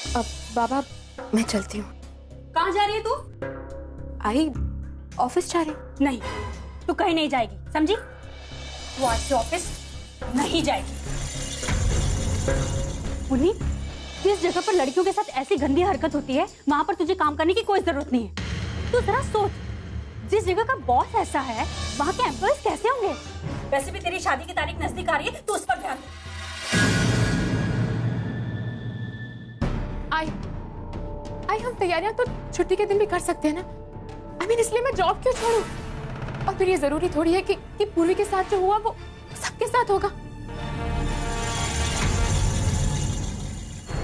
अब बाबा मैं चलती हूँ। कहाँ जा रही है तू? आई ऑफिस जा रही। नहीं, तू कहीं नहीं जाएगी, समझी? तू आज से ऑफिस नहीं जाएगी। पुन्नी, जिस जगह पर लड़कियों के साथ ऐसी गंदी हरकत होती है वहां पर तुझे काम करने की कोई जरूरत नहीं है। तू जरा सोच, जिस जगह का बॉस ऐसा है वहां के एम्प्लॉइज कैसे होंगे? वैसे भी तेरी शादी की तारीख नजदीक आ रही है, तो उस पर ध्यान दे। आई हम तैयारियां तो छुट्टी के दिन भी कर सकते हैं ना। आई मीन इसलिए मैं जॉब क्यों छोड़ूं? और फिर ये जरूरी थोड़ी है कि पूर्वी के साथ जो हुआ वो सबके साथ होगा।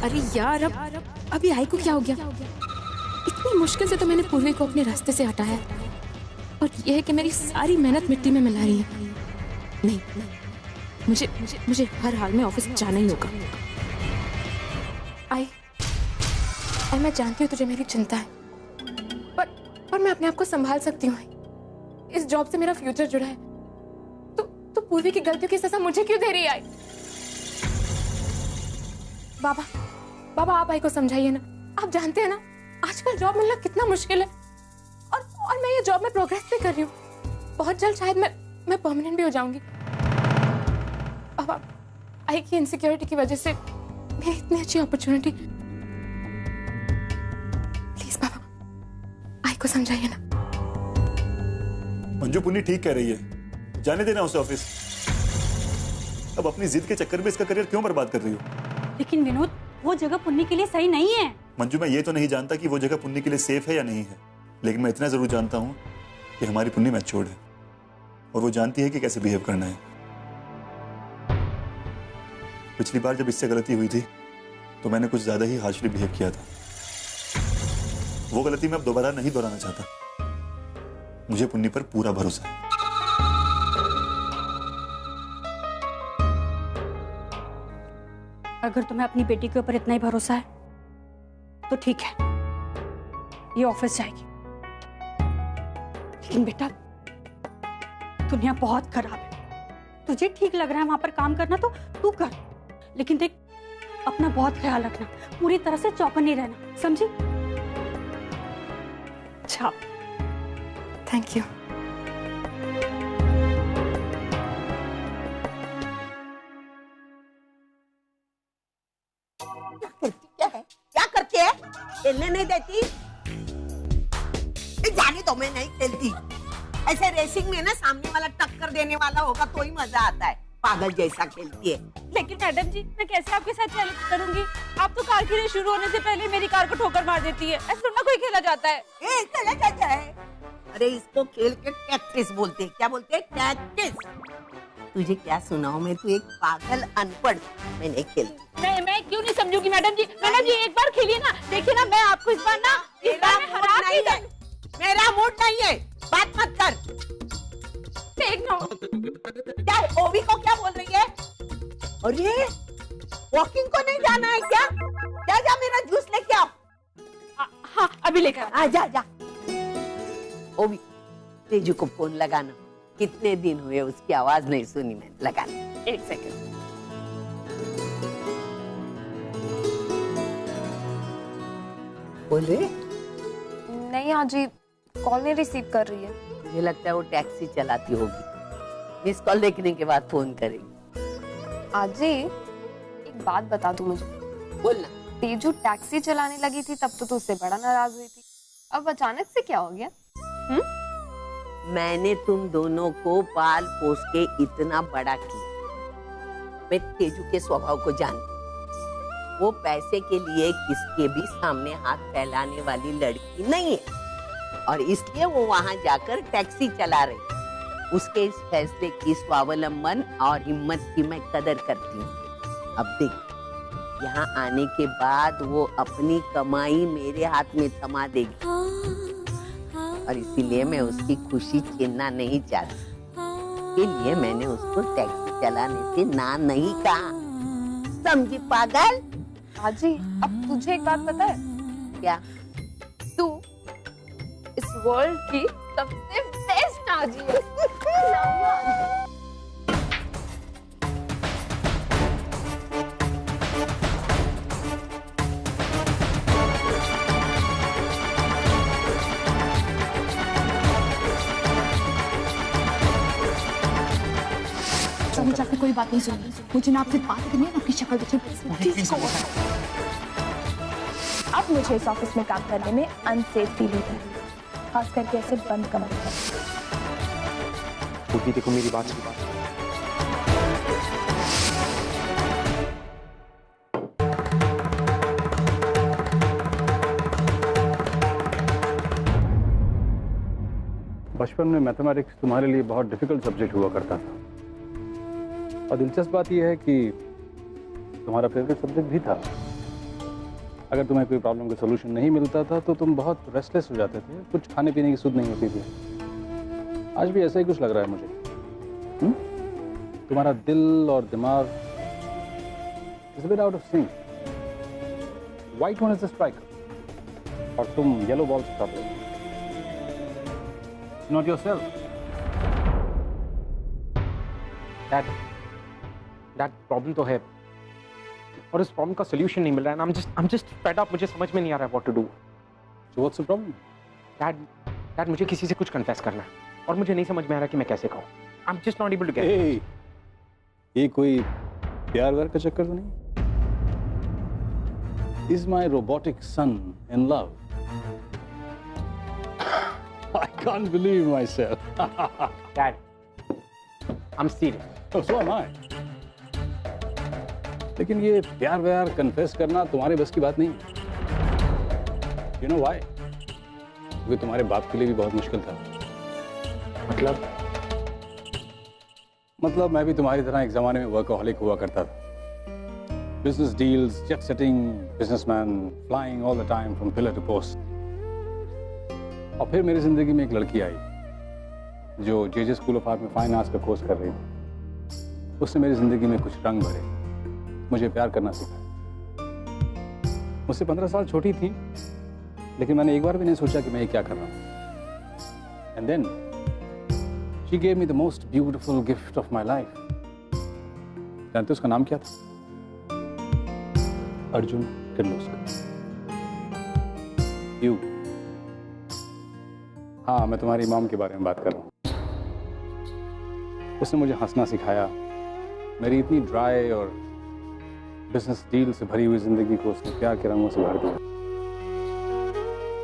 अरे यार अब अभी आई को क्या हो गया? इतनी मुश्किल से तो मैंने पूर्वी को अपने रास्ते से हटाया और ये है कि मेरी सारी मेहनत मिट्टी में मिला रही है। नहीं, मुझे मुझे मुझे हर हाल में ऑफिस जाना ही होगा। आई मैं जानती हूँ तुझे मेरी चिंता है, पर मैं अपने आप को संभाल सकती हूँ। इस जॉब से मेरा फ्यूचर जुड़ा है, तो पूर्वी की गलतियों की सजा मुझे क्यों दे रही है? बाबा आप आई को समझाइए ना। आप जानते हैं ना आजकल जॉब मिलना कितना मुश्किल है, और मैं ये जॉब में प्रोग्रेस भी कर रही हूँ। बहुत जल्द शायद मैं परमानेंट भी हो जाऊंगी। अब आई की इनसिक्योरिटी की वजह से मेरी इतनी अच्छी अपॉर्चुनिटी। प्लीज बाबा आई को समझाइए ना। मंजू पुन्नी ठीक कह रही है, जाने देना उसे ऑफिस। अब अपनी जिद के चक्कर में इसका करियर क्यों बर्बाद कर रही हो? लेकिन विनोद, वो जगह पुन्नी के लिए सही नहीं है। मंजू मैं ये तो नहीं जानता कि वो जगह पुन्नी के लिए सेफ है या नहीं है, लेकिन मैं इतना जरूर जानता हूँ कि हमारी पुन्नी मैच्योर्ड है और वो जानती है कि कैसे बिहेव करना है। पिछली बार जब इससे गलती हुई थी तो मैंने कुछ ज्यादा ही हार्शली बिहेव किया था। वो गलती मैं अब दोबारा नहीं दोहराना चाहता। मुझे पुन्नी पर पूरा भरोसा है। अगर तुम्हें अपनी बेटी के ऊपर इतना ही भरोसा है तो ठीक है, ये ऑफिस जाएगी। लेकिन बेटा, दुनिया बहुत खराब है। तुझे ठीक लग रहा है वहां पर काम करना तो तू कर, लेकिन देख अपना बहुत ख्याल रखना, पूरी तरह से चौकन्नी रहना, समझी? अच्छा, थैंक यू। क्या करती है? खेलने नहीं देती? जाने तो मैं नहीं खेलती। ऐसे रेसिंग में ना सामने वाला टक्कर देने वाला होगा तो ही मजा आता है। पागल जैसा खेलती है। लेकिन मैडम जी, मैं कैसे आपके साथ चैलेंज करूंगी? आप तो कार की रेस शुरू होने से पहले मेरी कार को ठोकर मार देती है। ऐसे थोड़ा कोई खेला जाता है। खेला जाता है? अरे इसको खेल के टैक्टिस बोलते हैं। क्या बोलते हैं? टैक्टिस। तुझे क्या सुनाऊं मैं? तू एक पागल अनपढ़। मैं नहीं खेलती। मैं क्यों नहीं समझूंगी मैडम जी? मैडम जी एक बार खेलिए ना, देखिए ना, मैं आपको इस बार ना मेरा मूड नहीं है। बात मत कर। क्या ओवी को क्या बोल रही है? और ये वॉकिंग को नहीं जाना है क्या? जा मेरा जूस लेके आओ। हाँ अभी लेकर आ जा। ओवी, तेजू को फोन लगाना। कितने दिन हुए उसकी आवाज नहीं सुनी मैंने। लगाना। एक सेकंड। बोल रही? नहीं आजी, कॉल नहीं रिसीव कर रही है। मुझे लगता है वो टैक्सी चलाती होगी। मिस कॉल देखने के बाद फोन करेगी। आजी एक बात बता दो मुझे। बोलना। तेजू टैक्सी चलाने लगी थी तब तो उससे बड़ा नाराज हुई थी, अब अचानक से क्या हो गया? मैंने तुम दोनों को पाल पोस के इतना बड़ा किया। मैं तेजू के स्वभाव को जानती हूँ। वो पैसे के लिए किसके भी सामने हाथ फैलाने वाली लड़की नहीं है, और इसलिए वो वहां जाकर टैक्सी चला रही। उसके इस फैसले की स्वावलंबन और हिम्मत की मैं कदर करती हूँ। अब देख, यहाँ आने के बाद वो अपनी कमाई मेरे हाथ में थमा देगी, और इसीलिए मैं उसकी खुशी छीनना नहीं चाहती। इसलिए मैंने उसको टैक्सी चलाने से ना नहीं कहा। समझी पागल? आजी अब तुझे एक बात पता है क्या? तू इस वर्ल्ड की सबसे बेस्ट आजी है। कोई बात नहीं सुननी, मुझे ना आपसे बात करनी है ना आपकी शक्ल देखनी। अब मुझे इस ऑफिस में काम करने में अनसेफ फील होता है, खास करके ऐसे बंद कमरे में। देखो मेरी बात बचपन में मैथमेटिक्स तुम्हारे लिए बहुत डिफिकल्ट सब्जेक्ट हुआ करता था, और दिलचस्प बात यह है कि तुम्हारा फेवरेट सब्जेक्ट भी था। अगर तुम्हें कोई प्रॉब्लम का सोल्यूशन नहीं मिलता था तो तुम बहुत रेस्टलेस हो जाते थे, कुछ खाने पीने की सुध नहीं होती थी। आज भी ऐसा ही कुछ लग रहा है मुझे। तुम्हारा दिल और दिमाग is a bit out of sync. White one is the striker और तुम येलो बॉल से problem. Not yourself. That problem तो है, और इस प्रॉब्लम का सोल्यूशन नहीं मिल रहा है। I'm just fed up। मुझे समझ में नहीं आ रहा है what to do। So what's the problem? Dad, मुझे किसी से कुछ कन्फेस करना है और मुझे नहीं समझ में आ रहा कि मैं कैसे कहूँ। I'm just not able to get it। ये कोई प्यार व्यार का चक्कर तो नहीं? Is my robotic son in love? I can't believe myself. Dad, I'm serious। Oh, so am I. लेकिन ये प्यार व्यार कन्फेस करना तुम्हारे बस की बात नहीं है। You know why? क्योंकि तुम्हारे बाप के लिए भी बहुत मुश्किल था। मतलब मैं भी तुम्हारी तरह एक जमाने में वर्कहॉलिक हुआ करता था। Business deals, jet setting, businessman, flying all the time from pillar to post. और फिर मेरी जिंदगी में एक लड़की आई जो जेजे स्कूल ऑफ आर्ट में फाइन आर्ट्स का कोर्स कर रही थी। उसने मेरी जिंदगी में कुछ रंग भरे, मुझे प्यार करना सिखाया। मुझसे 15 साल छोटी थी, लेकिन मैंने एक बार भी नहीं सोचा कि मैं ये क्या कर रहा हूं। And then she gave me the most beautiful gift of my life. जानते उसका नाम क्या था? अर्जुन किर्लोस्कर। यू। हाँ, मैं तुम्हारी मॉम के बारे में बात कर रहा हूँ। उसने मुझे हंसना सिखाया। मेरी इतनी ड्राई और बिजनेस डील से भरी हुई जिंदगी को उसने प्यार के रंगों से भर दिया।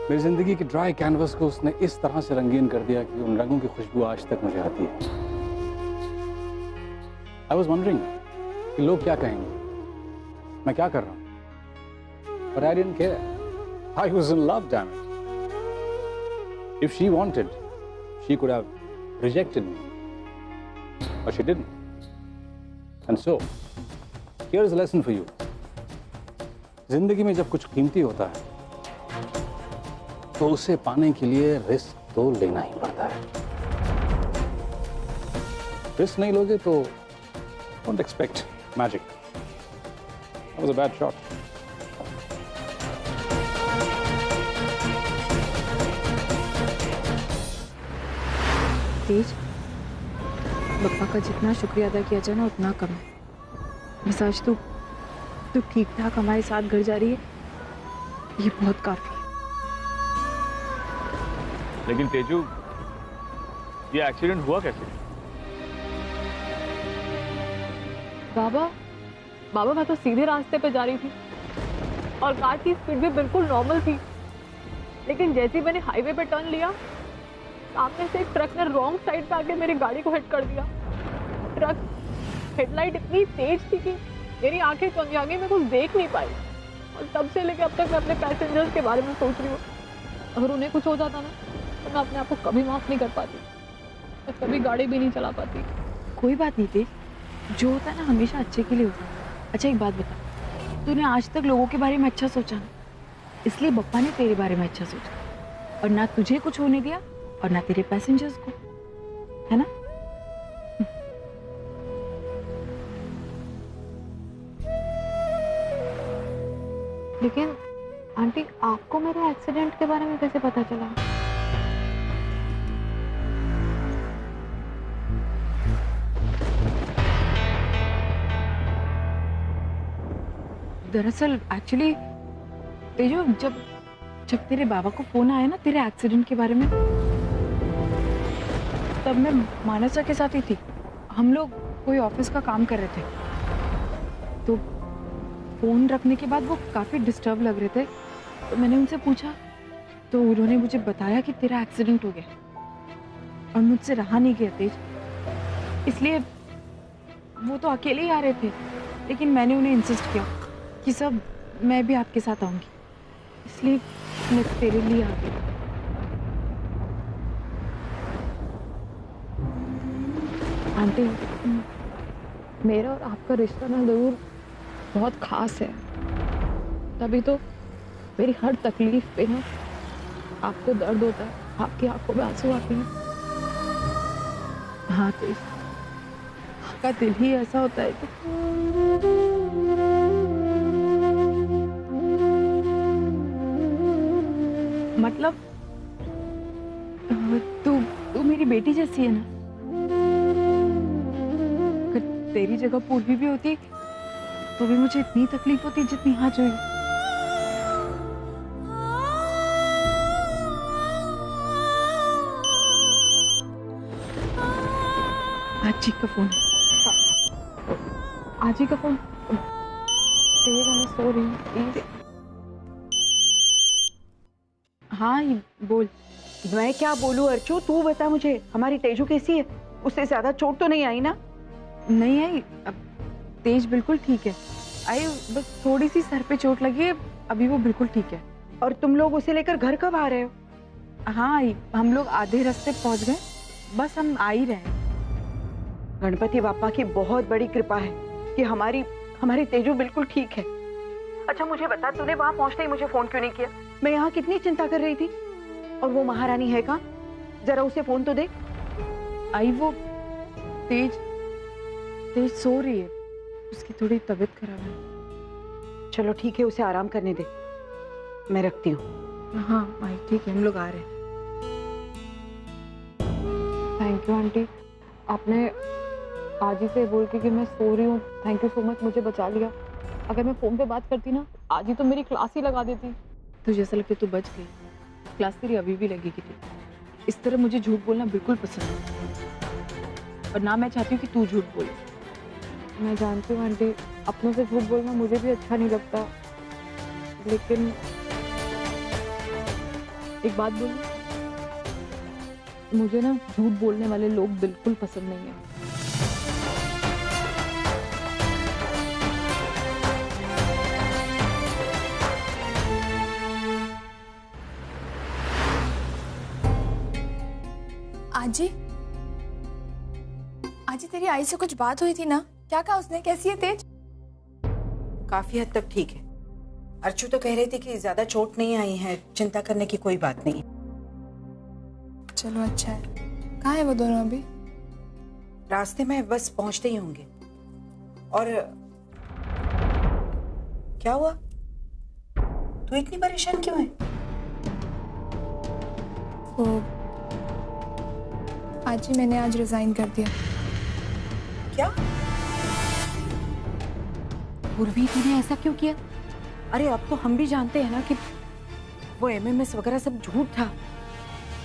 मेरी जिंदगी के ड्राई कैनवस को उसने इस तरह से रंगीन कर दिया कि उन रंगों की खुशबू आज तक मुझे आती है। आई वॉज वंडरिंग कि लोग क्या कहेंगे, मैं क्या कर रहा हूँ। But I didn't care. I was in love, damn it. If she wanted, she could have rejected me, but she didn't. And so, here is a lesson for you. जिंदगी में जब कुछ कीमती होता है, तो उसे पाने के लिए रिस्क तो लेना ही पड़ता है। रिस्क नहीं लोगे तो don't expect magic. That was a bad shot. तेज, बप्पा का जितना शुक्रिया अदा किया जाए ना उतना कम है। बस आज तू ठीक ठाक हमारे साथ घर जा रही है, ये बहुत काफी है। लेकिन तेजू, ये एक्सीडेंट हुआ कैसे? बाबा मैं तो सीधे रास्ते पे जा रही थी और कार की स्पीड भी बिल्कुल नॉर्मल थी, लेकिन जैसे ही मैंने हाईवे पे टर्न लिया, सामने से एक ट्रक ने रॉन्ग साइड पे आके मेरी गाड़ी को हिट कर दिया। ट्रक हेडलाइट इतनी तेज थी कि मेरी आंखें चौंधिया गई, मैं कुछ देख नहीं पाई। और तब से लेके अब तक मैं अपने पैसेंजर्स के बारे में सोच रही हूँ। अगर उन्हें कुछ हो जाता ना तो मैं अपने आप को कभी माफ नहीं कर पाती, मैं कभी गाड़ी भी नहीं चला पाती। कोई बात नहीं तेज, जो होता है ना हमेशा अच्छे के लिए होता है। अच्छा एक बात बता, तूने आज तक लोगों के बारे में अच्छा सोचा ना, इसलिए बप्पा ने तेरे बारे में अच्छा सोचा और ना तुझे कुछ होने दिया और ना तेरे पैसेंजर्स को, है ना? लेकिन आंटी, आपको मेरे एक्सीडेंट के बारे में कैसे पता चला? दरअसल एक्चुअली तेजो, जब तेरे बाबा को फोन आया ना तेरे एक्सीडेंट के बारे में, तब मैं मानसा के साथ ही थी। हम लोग कोई ऑफिस का काम कर रहे थे, तो फोन रखने के बाद वो काफी डिस्टर्ब लग रहे थे। तो मैंने उनसे पूछा तो उन्होंने मुझे बताया कि तेरा एक्सीडेंट हो गया और मुझसे रहा नहीं गया तेज, इसलिए वो तो अकेले ही आ रहे थे, लेकिन मैंने उन्हें इंसिस्ट किया कि सब मैं भी आपके साथ आऊंगी, इसलिए मैं तेरे लिए आ गई। आंटी, मेरा और आपका रिश्ता ना जरूर बहुत खास है, तभी तो मेरी हर तकलीफ पे ना आपको दर्द होता है, आपकी आंखों में आंसू आते हैं। हाँ तो आपका दिल ही ऐसा होता है कि मतलब तू मेरी बेटी जैसी है ना। अगर तेरी जगह पूर्वी भी होती तो भी मुझे इतनी तकलीफ होती जितनी आज हुई। आजी का फोन, आजी का फोन। मैं सो रही हूँ, प्लीज। हाँ बोल। मैं क्या बोलूं अर्चू, तू बता मुझे, हमारी तेजू कैसी है? उससे ज्यादा चोट तो नहीं आई ना? नहीं आई, अब तेज बिल्कुल ठीक है। आई बस थोड़ी सी सर पे चोट लगी है, अभी वो बिल्कुल ठीक है। और तुम लोग उसे लेकर घर कब आ रहे हो? हाँ आई, हम लोग आधे रास्ते पहुंच गए, बस हम आ ही रहे हैं। गणपति बापा की बहुत बड़ी कृपा है कि हमारी तेजू बिल्कुल ठीक है। अच्छा मुझे बता, तूने वहां पहुंचते ही मुझे फोन क्यों नहीं किया? मैं यहाँ कितनी चिंता कर रही थी। और वो महारानी है कहाँ? जरा उसे फोन तो दे। आई वो तेज सो रही है, उसकी थोड़ी तबीयत खराब है। चलो ठीक है, उसे आराम करने दे, मैं रखती हूँ। हाँ आई ठीक है, हम लोग आ रहे हैं। थैंक यू आंटी, आपने आज ही से बोल के कि मैं सो रही हूँ, थैंक यू सो मच, मुझे बचा लिया। अगर मैं फोन पे बात करती ना, आज ही तो मेरी क्लास ही लगा देती। तुझे ऐसा लगता तू बच गई, क्लास तेरी अभी भी लगेगी थी। इस तरह मुझे झूठ बोलना बिल्कुल पसंद नहीं, और ना मैं चाहती हूँ कि तू झूठ बोले। मैं जानती हूँ आंटी, अपनों से झूठ बोलना मुझे भी अच्छा नहीं लगता, लेकिन एक बात बोलूं, मुझे ना झूठ बोलने वाले लोग बिल्कुल पसंद नहीं है। आजी तेरी आई से कुछ बात हुई थी ना? क्या कहा उसने? कैसी है तेज? काफी हद तक ठीक है। अर्चू तो कह रही थी कि ज्यादा चोट नहीं आई है, चिंता करने की कोई बात नहीं। चलो अच्छा है। कहाँ है वो दोनों अभी? रास्ते में बस पहुंचते ही होंगे। और क्या हुआ? तू इतनी परेशान क्यों है? आजी मैंने आज रिजाइन कर दिया। क्या? पूर्वी तूने ऐसा क्यों किया? अरे अब तो हम भी जानते हैं ना कि वो एमएमएस वगैरह सब झूठ था।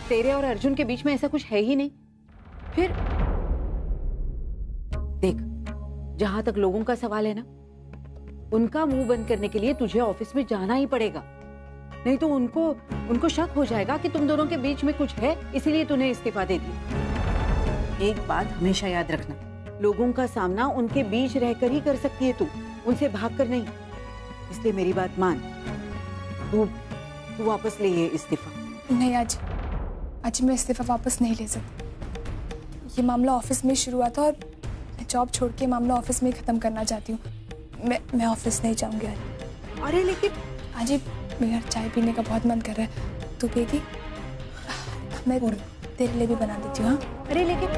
तेरे और अर्जुन के बीच में ऐसा कुछ है ही नहीं। फिर देख, जहां तक लोगों का सवाल है ना, उनका मुंह बंद करने के लिए तुझे ऑफिस में जाना ही पड़ेगा, नहीं तो उनको शक हो जाएगा कि तुम दोनों के बीच में कुछ है, इसीलिए तूने इस्तीफा दे दिया। एक बात हमेशा याद रखना, लोगों का सामना उनके बीच रहकर ही कर सकती है तू, उनसे भागकर नहीं। इसलिए मेरी बात मान, तू वापस ले ये इस्तीफा। नहीं आज मैं इस्तीफा वापस नहीं ले सकती। ये मामला ऑफिस में शुरू हुआ था और मैं जॉब छोड़ के मामला ऑफिस में ही खत्म करना चाहती हूँ। मैं ऑफिस नहीं जाऊंगी आज। अरे लेकिन आज मेरा चाय पीने का बहुत मन कर रहा है, तू पिएगी? मैं तेरे लिए भी बना देती हूँ। हाँ अरे लेकिन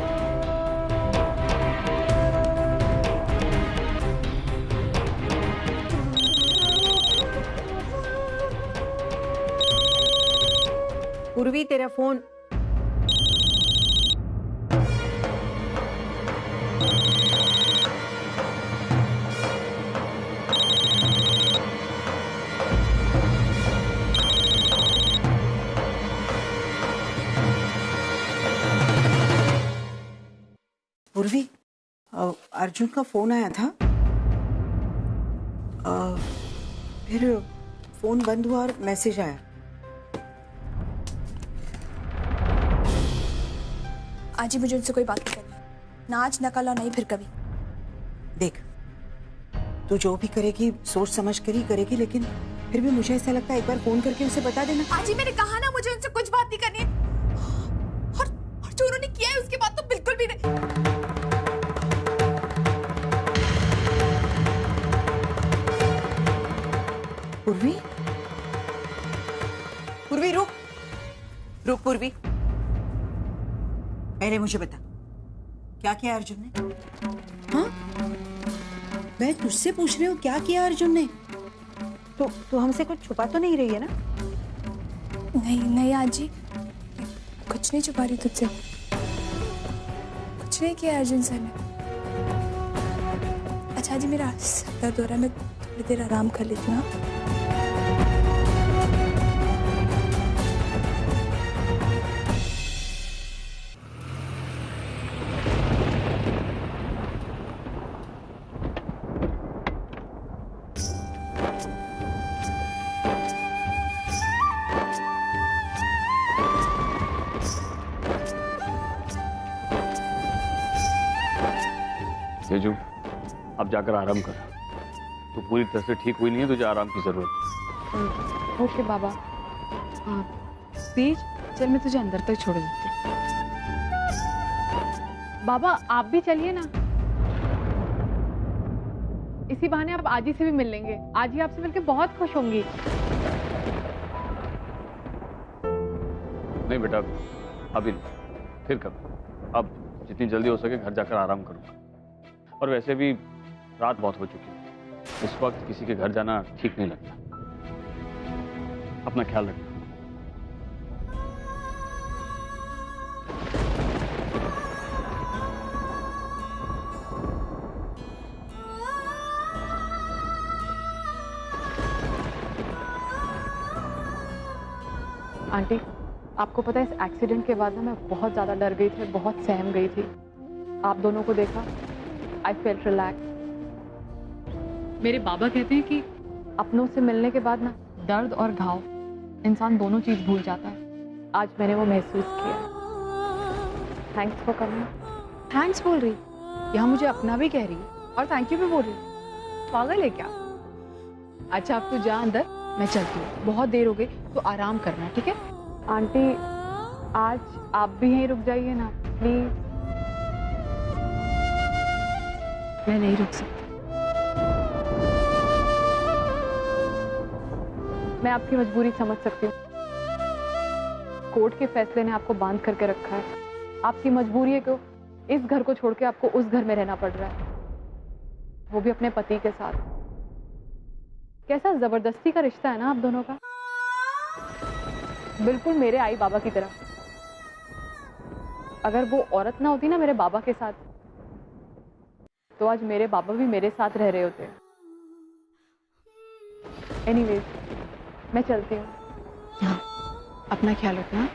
पूर्वी तेरा फोन। पूर्वी अर्जुन का फोन आया था, फिर फोन बंद हुआ और मैसेज आया। आज ही मुझे उनसे कोई बात नहीं करनी, ना आज ना कल और नहीं फिर कभी। देख, तू जो भी करेगी सोच समझ कर ही करेगी, लेकिन फिर भी मुझे ऐसा लगता है एक बार फोन करके उसे बता देना। आज ही मैंने कहा ना, मुझे उनसे कुछ बात नहीं करनी है। और जो उन्होंने किया है उसके बाद तो बिल्कुल भी नहीं। पूर्वी, पूर्वी रुक, रुक पूर्वी, पहले मुझे बता क्या किया अर्जुन ने? हाँ, मैं तुझसे पूछ रही हूँ क्या किया अर्जुन ने? तो हमसे कुछ छुपा तो नहीं रही है ना? नहीं नहीं आजी, कुछ नहीं छुपा रही तुझसे, कुछ नहीं किया अर्जुन सर ने। अच्छा जी, मेरा सर दर्द हो रहा है, मैं थोड़ी देर आराम कर लेती हूँ। तेजू, अब जाकर आराम कर। तू पूरी तरह से ठीक हुई नहीं है, तुझे आराम की जरूरत है। ओके बाबा। हाँ तेज, चल मैं तुझे अंदर तक छोड़ देती हूँ। बाबा आप भी चलिए ना, इसी बहाने आप आजी से भी मिल लेंगे। आजी आपसे मिलकर बहुत खुश होंगी। नहीं बेटा, अभी नहीं, फिर कब। अब जितनी जल्दी हो सके घर जाकर आराम करूंगा। और वैसे भी रात बहुत हो चुकी है, इस वक्त किसी के घर जाना ठीक नहीं लगता। अपना ख्याल रखना। आंटी, आपको पता है इस एक्सीडेंट के बाद ना मैं बहुत ज्यादा डर गई थी, बहुत सहम गई थी। आप दोनों को देखा, आई फेल्ट रिलैक्स। मेरे बाबा कहते हैं कि अपनों से मिलने के बाद ना दर्द और घाव इंसान दोनों चीज भूल जाता है। आज मैंने वो महसूस किया। Thanks for coming. थैंक्स बोल रही, यहाँ मुझे अपना भी कह रही है और थैंक यू भी बोल रही। पागल है क्या? अच्छा अब तू जा अंदर, मैं चलती हूँ, बहुत देर हो गई, तो आराम करना, ठीक है? आंटी आज आप भी यहीं रुक जाइए ना प्लीज। मैं नहीं रुक सकती। मैं आपकी मजबूरी समझ सकती हूँ। कोर्ट के फैसले ने आपको बांध करके रखा है। आपकी मजबूरी है कि इस घर को छोड़ के आपको उस घर में रहना पड़ रहा है, वो भी अपने पति के साथ। कैसा जबरदस्ती का रिश्ता है ना आप दोनों का, बिल्कुल मेरे आई बाबा की तरह। अगर वो औरत ना होती ना मेरे बाबा के साथ, तो आज मेरे बाबा भी मेरे साथ रह रहे होते। एनीवेज, मैं चलती हूँ। हाँ, अपना ख्याल रखना।